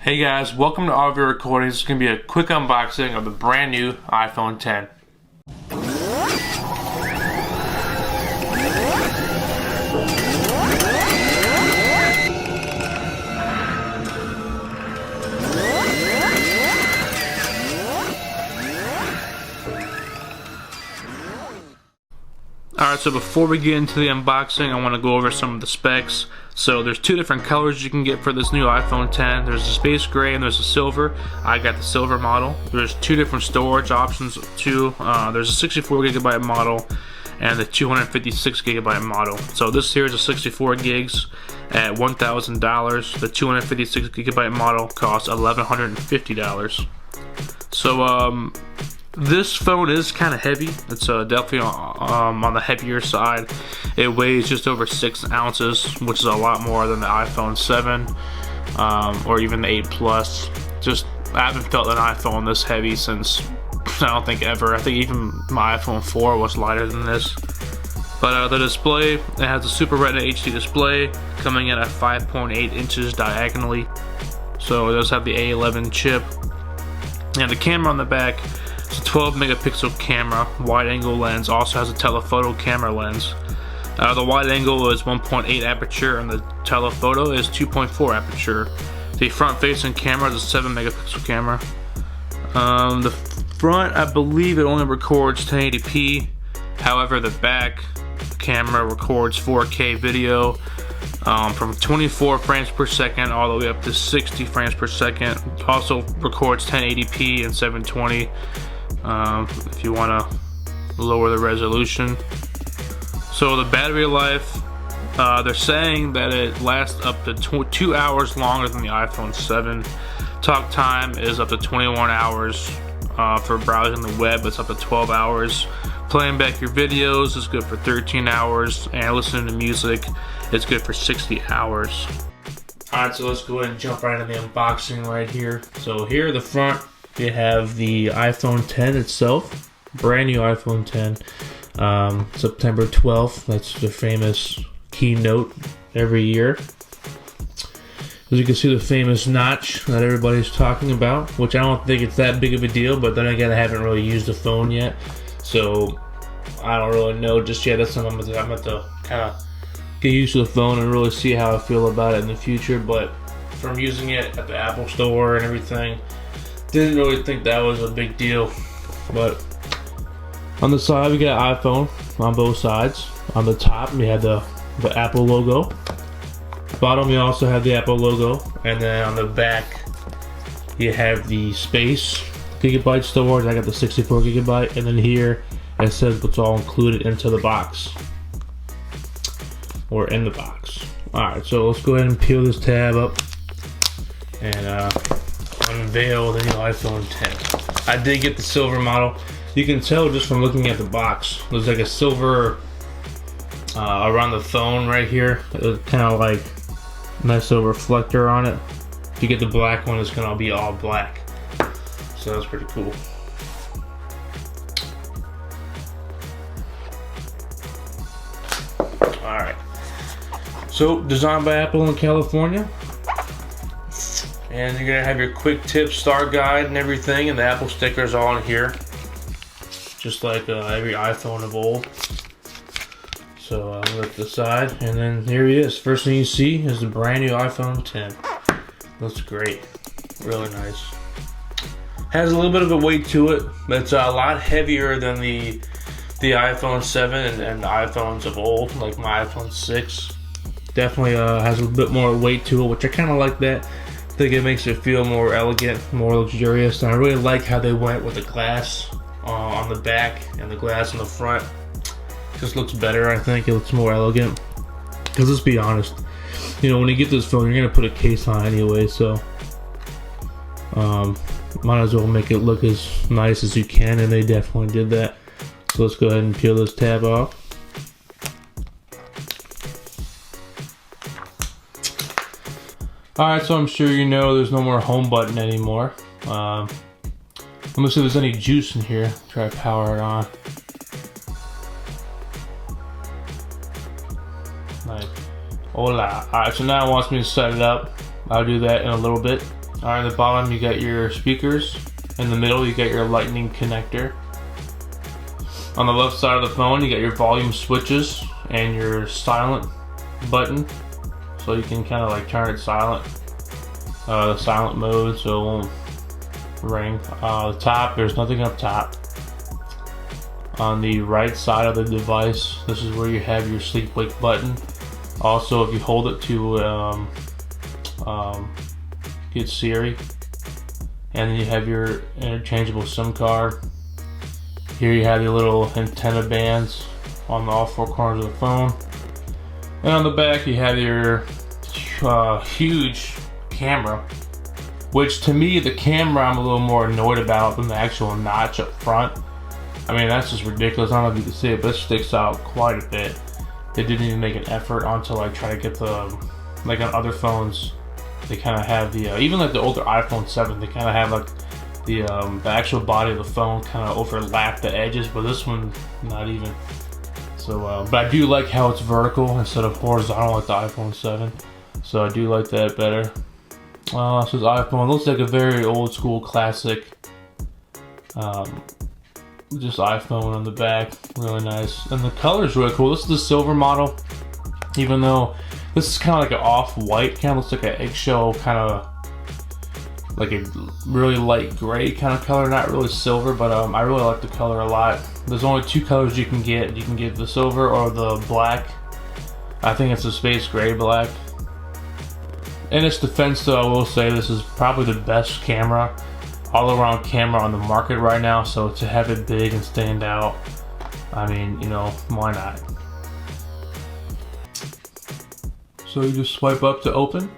Hey guys, welcome to RVrecordings. It's going to be a quick unboxing of the brand new iPhone 10. Alright, so before we get into the unboxing, I want to go over some of the specs. So there's two different colors you can get for this new iPhone 10. There's a space gray and there's a silver. I got the silver model. There's two different storage options too. There's a 64GB model and the 256GB model. So this here is a 64 gigs at $1,000. The 256GB model costs $1,150. So this phone is kind of heavy. It's definitely on the heavier side. It weighs just over 6 ounces, which is a lot more than the iPhone 7 or even the 8 Plus. I haven't felt an iPhone this heavy since, I don't think ever. I think even my iPhone 4 was lighter than this. But the display, it has a Super Retina HD display coming in at 5.8 inches diagonally. So it does have the A11 chip. And the camera on the back, it's a 12 megapixel camera, wide angle lens, also has a telephoto camera lens. The wide angle is 1.8 aperture and the telephoto is 2.4 aperture. The front facing camera is a 7 megapixel camera. The front, I believe it only records 1080p. However, the back camera records 4K video from 24 frames per second all the way up to 60 frames per second. It also records 1080p and 720 if you want to lower the resolution. So the battery life, they're saying that it lasts up to 2 hours longer than the iPhone 7. Talk time is up to 21 hours. For browsing the web, it's up to 12 hours. Playing back your videos is good for 13 hours, and listening to music is good for 60 hours. Alright, so let's go ahead and jump right into the unboxing right here. So here at the front, you have the iPhone 10 itself, brand new iPhone 10, September 12th. That's the famous keynote every year. As you can see, the famous notch that everybody's talking about, which I don't think it's that big of a deal, but then again, I haven't really used the phone yet, so I don't really know just yet. That's something I'm going to kind of get used to the phone and really see how I feel about it in the future. But from using it at the Apple Store and everything, didn't really think that was a big deal. But on the side, we got iPhone on both sides. On the top, we have the Apple logo. Bottom, you also have the Apple logo, and then on the back you have the space gigabyte storage. I got the 64 gigabyte, and then here it says what's all included into the box, or in the box. Alright, so let's go ahead and peel this tab up and unveil the new iPhone 10. I did get the silver model. You can tell just from looking at the box, there's like a silver around the phone right here. It's kind of like nice little reflector on it. If you get the black one, it's gonna be all black. So that's pretty cool. Alright. So, designed by Apple in California. And you're gonna have your quick tip start guide and everything, and the Apple stickers all in here. Just like every iPhone of old. So I'll lift the side, and then here he is. First thing you see is the brand new iPhone 10. Looks great, really nice. Has a little bit of a weight to it, but it's a lot heavier than the iPhone 7 and the iPhones of old, like my iPhone 6. Definitely has a bit more weight to it, which I kind of like that. I think it makes it feel more elegant, more luxurious, and I really like how they went with the glass on the back and the glass on the front. Just looks better. I think it looks more elegant, because let's be honest, you know, when you get this phone, you're gonna put a case on anyway, so might as well make it look as nice as you can, and they definitely did that. So let's go ahead and peel this tab off. Alright, so I'm sure you know there's no more home button anymore. Let me see if there's any juice in here. Try to power it on. Nice. Hola. Alright, so now it wants me to set it up. I'll do that in a little bit. Alright, at the bottom you got your speakers. In the middle you got your lightning connector. On the left side of the phone you got your volume switches and your silent button. So you can kind of like turn it silent. The silent mode so it won't ring. The top, there's nothing up top. On the right side of the device, this is where you have your sleep wake button. Also, if you hold it to get Siri, and then you have your interchangeable SIM card. Here you have your little antenna bands on all four corners of the phone, and on the back you have your huge camera, which to me the camera I'm a little more annoyed about than the actual notch up front. I mean, that's just ridiculous. I don't know if you can see it, but it sticks out quite a bit. They didn't even make an effort onto like try to get the, like on other phones, they kind of have the, even like the older iPhone 7, they kind of have like the actual body of the phone kind of overlap the edges, but this one, not even. So, but I do like how it's vertical instead of horizontal like the iPhone 7. So I do like that better. This is iPhone. It looks like a very old school classic. Just iPhone on the back, really nice, and the color is really cool. This is the silver model, even though this is kind of like an off-white, kind of looks like an eggshell, kind of like a really light gray kind of color, not really silver, but I really like the color a lot. There's only two colors you can get. You can get the silver or the black. I think it's a space gray black. In its defense though, I will say this is probably the best camera, all-around camera on the market right now, so to have it big and stand out, I mean, you know, why not? So you just swipe up to open,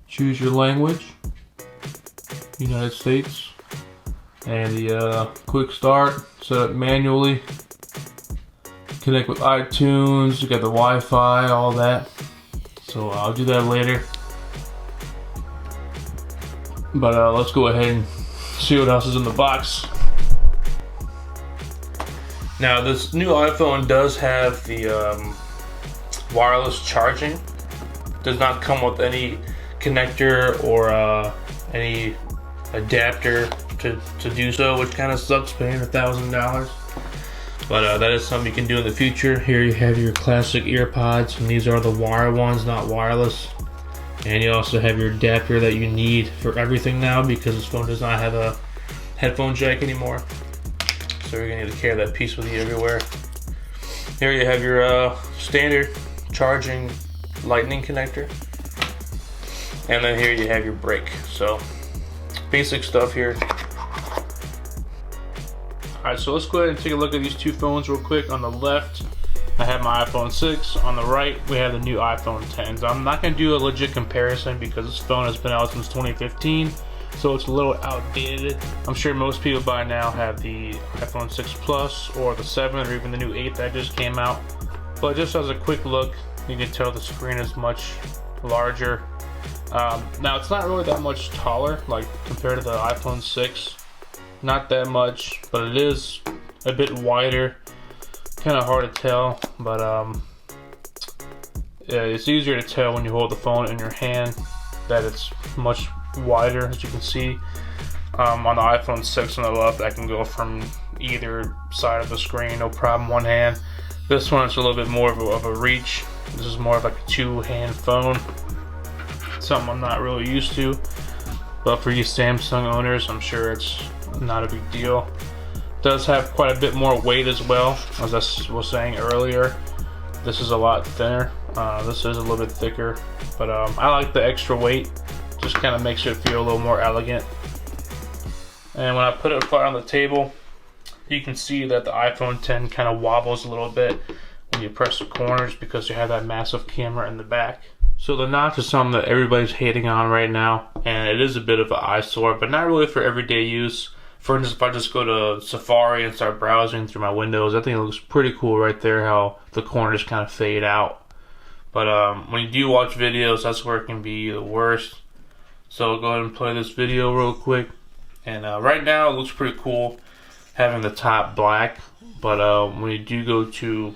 choose your language, United States, and the quick start, set up manually, connect with iTunes, you got the Wi-Fi, all that, so I'll do that later. But let's go ahead and see what else is in the box. Now this new iPhone does have the wireless charging. Does not come with any connector or any adapter to do so, which kind of sucks paying $1,000. But that is something you can do in the future. Here you have your classic earpods, and these are the wire ones, not wireless. And you also have your adapter that you need for everything now because this phone does not have a headphone jack anymore. So you're gonna need to carry that piece with you everywhere. Here you have your standard charging lightning connector. And then here you have your brake. So basic stuff here. Alright, so let's go ahead and take a look at these two phones real quick. On the left, I have my iPhone 6. On the right, we have the new iPhone 10s. I'm not going to do a legit comparison because this phone has been out since 2015, so it's a little outdated. I'm sure most people by now have the iPhone 6 Plus or the 7 or even the new 8 that just came out. But just as a quick look, you can tell the screen is much larger. Now, it's not really that much taller, like compared to the iPhone 6. Not that much, but it is a bit wider. Kind of hard to tell, but yeah, it's easier to tell when you hold the phone in your hand that it's much wider, as you can see. On the iPhone 6 on the left, I can go from either side of the screen, no problem, one hand. This one is a little bit more of a reach. This is more of like a two-hand phone, something I'm not really used to. But for you Samsung owners, I'm sure it's not a big deal. Does have quite a bit more weight as well, as I was saying earlier. This is a lot thinner. This is a little bit thicker, but I like the extra weight. Just kind of makes it feel a little more elegant. And when I put it flat on the table, you can see that the iPhone 10 kind of wobbles a little bit when you press the corners because you have that massive camera in the back. So the notch is something that everybody's hating on right now, and it is a bit of an eyesore, but not really for everyday use. For instance, if I just go to Safari and start browsing through my windows, I think it looks pretty cool right there how the corners kind of fade out. But when you do watch videos, that's where it can be the worst. So I'll go ahead and play this video real quick. And right now it looks pretty cool having the top black. But when you do go to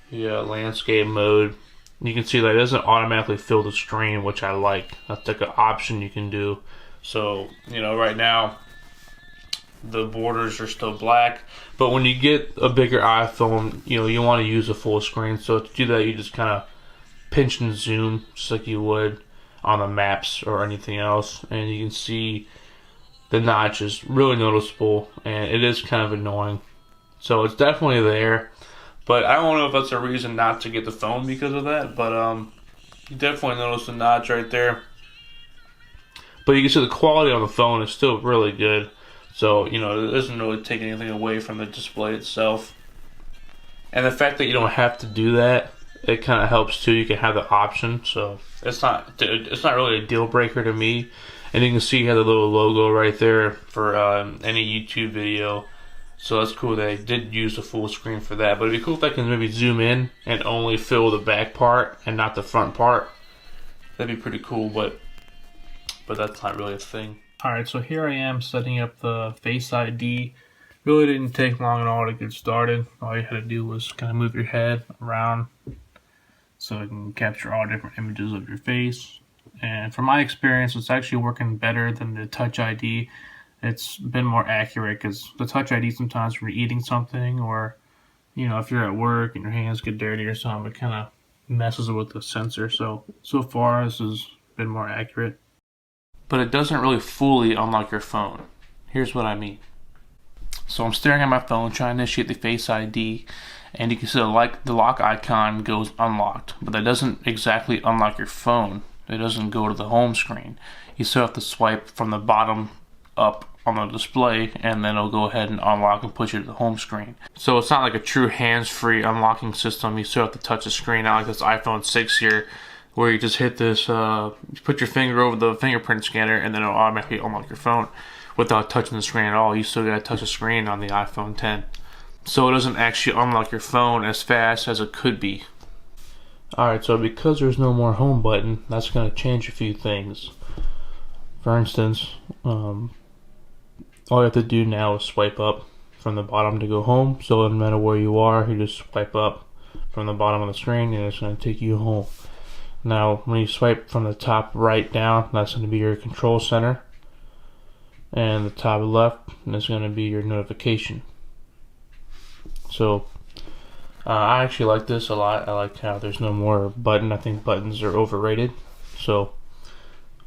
the landscape mode, you can see that it doesn't automatically fill the screen, which I like. That's like an option you can do. So, you know, right now the borders are still black, but when you get a bigger iPhone, you know, you want to use a full screen. So to do that, you just kind of pinch and zoom just like you would on the maps or anything else, and you can see the notch is really noticeable, and it is kind of annoying. So it's definitely there, but I don't know if that's a reason not to get the phone because of that, but you definitely notice the notch right there. But you can see the quality on the phone is still really good. So, you know, it doesn't really take anything away from the display itself. And the fact that you don't have to do that, it kind of helps too. You can have the option, so it's not really a deal breaker to me. And you can see you have the little logo right there for any YouTube video. So that's cool that I did use the full screen for that. But it'd be cool if I can maybe zoom in and only fill the back part and not the front part. That'd be pretty cool, but that's not really a thing. Alright, so here I am setting up the Face ID. Really didn't take long at all to get started. All you had to do was kind of move your head around so it can capture all different images of your face. And from my experience, it's actually working better than the Touch ID. It's been more accurate because the Touch ID sometimes when you're eating something, or you know, if you're at work and your hands get dirty or something, it kind of messes with the sensor. So far this has been more accurate. But it doesn't really fully unlock your phone. Here's what I mean. So I'm staring at my phone trying to initiate the Face ID, and you can see the lock icon goes unlocked, but that doesn't exactly unlock your phone. It doesn't go to the home screen. You still have to swipe from the bottom up on the display, and then it'll go ahead and unlock and push you to the home screen. So it's not like a true hands-free unlocking system. You still have to touch the screen, not like this iPhone 6 here, where you just hit this, you put your finger over the fingerprint scanner and then it'll automatically unlock your phone without touching the screen at all. You still gotta touch the screen on the iPhone 10. So it doesn't actually unlock your phone as fast as it could be. Alright, so because there's no more home button, that's gonna change a few things. For instance, all you have to do now is swipe up from the bottom to go home. So no matter where you are, you just swipe up from the bottom of the screen and it's gonna take you home. Now, when you swipe from the top right down, that's going to be your control center. And the top left is going to be your notification. So, I actually like this a lot. I like how there's no more button. I think buttons are overrated. So,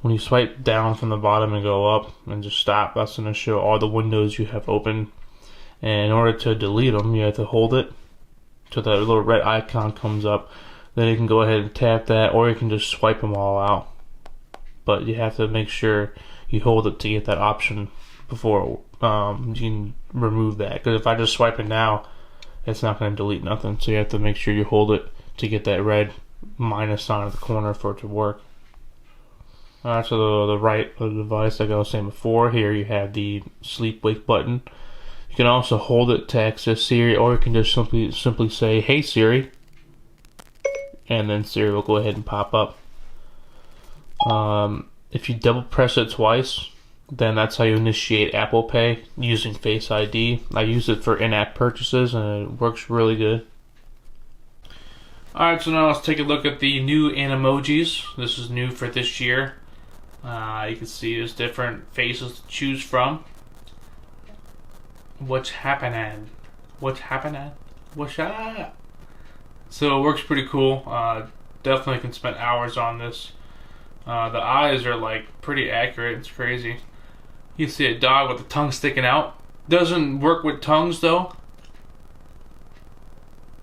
when you swipe down from the bottom and go up and just stop, that's going to show all the windows you have open. And in order to delete them, you have to hold it so that little red icon comes up. Then you can go ahead and tap that, or you can just swipe them all out. But you have to make sure you hold it to get that option before you can remove that. Because if I just swipe it now, it's not going to delete nothing. So you have to make sure you hold it to get that red minus sign at the corner for it to work. Alright, so the right of the device, like I was saying before, here you have the sleep wake button. You can also hold it to access Siri, or you can just simply say, "Hey Siri," and then Siri will go ahead and pop up. If you double press it twice, then that's how you initiate Apple Pay using Face ID. I use it for in-app purchases and it works really good. Alright, so now let's take a look at the new Animojis. This is new for this year. You can see there's different faces to choose from. What's happening? What's happening? What's up? So it works pretty cool. Definitely can spend hours on this. The eyes are like pretty accurate. It's crazy. You see a dog with the tongue sticking out. Doesn't work with tongues though.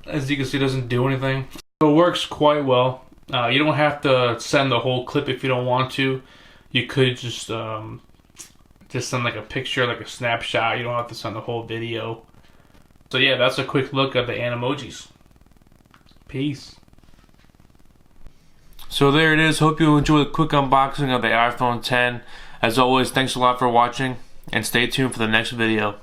As you can see, it doesn't do anything. So it works quite well. You don't have to send the whole clip if you don't want to. You could just send like a picture, like a snapshot. You don't have to send the whole video. So yeah, that's a quick look at the Animojis. Peace. So there it is. Hope you enjoyed the quick unboxing of the iPhone 10. As always, thanks a lot for watching, and stay tuned for the next video.